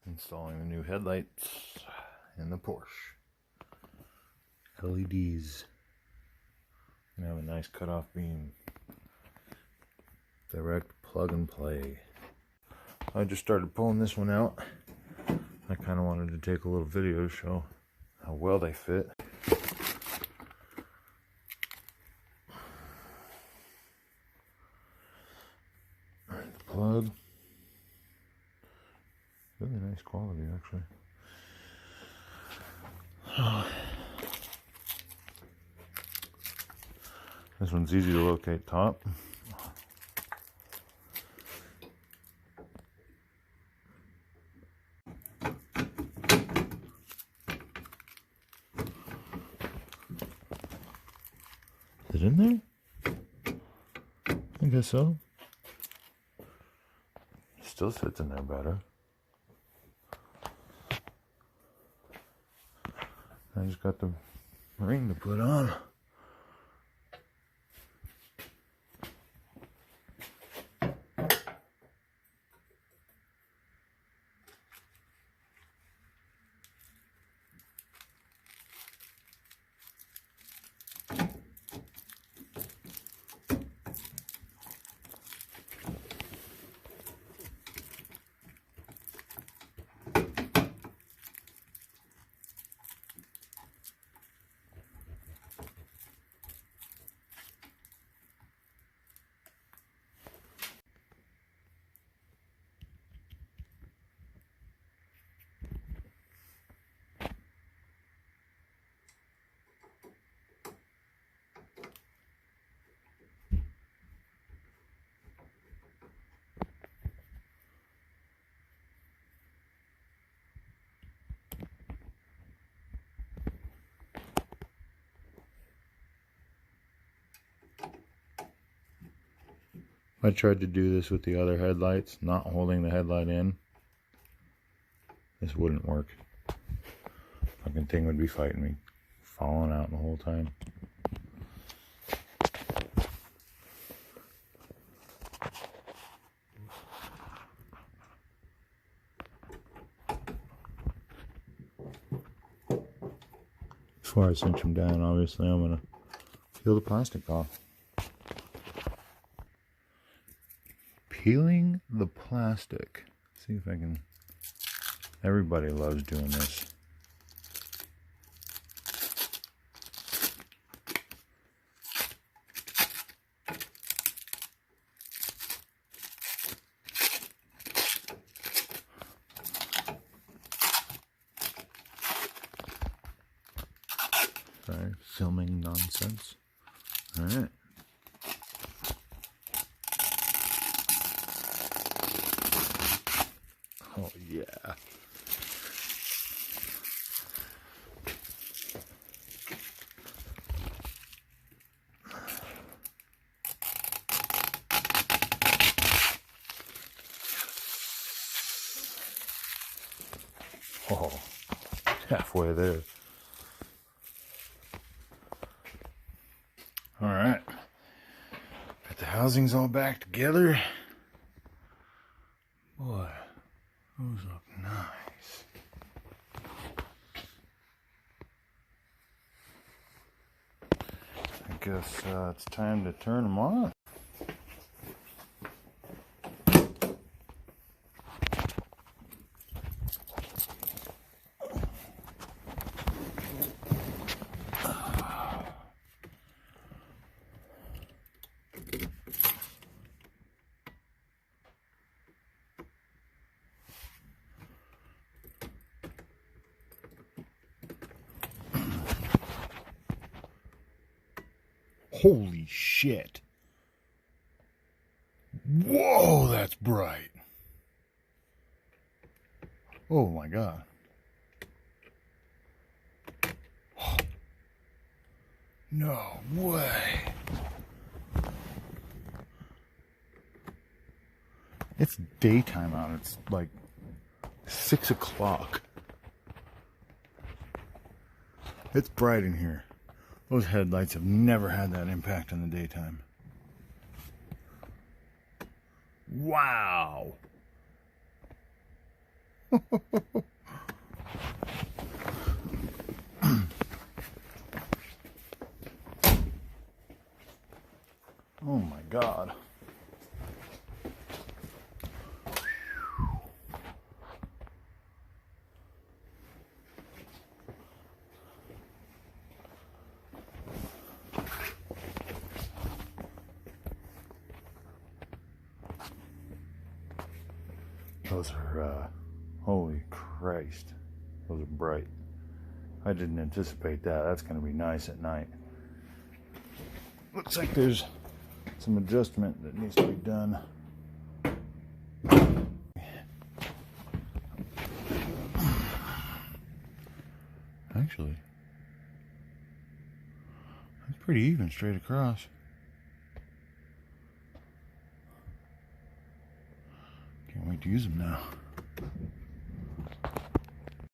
Installing the new headlights in the Porsche. LEDs. And have a nice cutoff beam. Direct plug and play. I just started pulling this one out. I kind of wanted to take a little video to show how well they fit. Alright, the plug. Really nice quality, actually. This one's easy to locate top. Is it in there? I guess so. Still sits in there better. I just got the ring to put on. I tried to do this with the other headlights, not holding the headlight in. This wouldn't work. Fucking thing would be fighting me, falling out the whole time. Before I cinch them down, obviously I'm gonna peel the plastic off. Peeling the plastic. See if I can. Everybody loves doing this. Sorry, filming nonsense. All right. Oh, yeah. Oh, halfway there. All right. Got the housings all back together. Boy. Those look nice. I guess it's time to turn them on. Holy shit. Whoa, that's bright. Oh my god. No way. It's daytime out. It's like 6 o'clock. It's bright in here. Those headlights have never had that impact in the daytime. Wow. Oh my God. Those are, holy Christ, those are bright. I didn't anticipate that. That's going to be nice at night. Looks like there's some adjustment that needs to be done. Actually, that's pretty even straight across. Can't wait to use them now.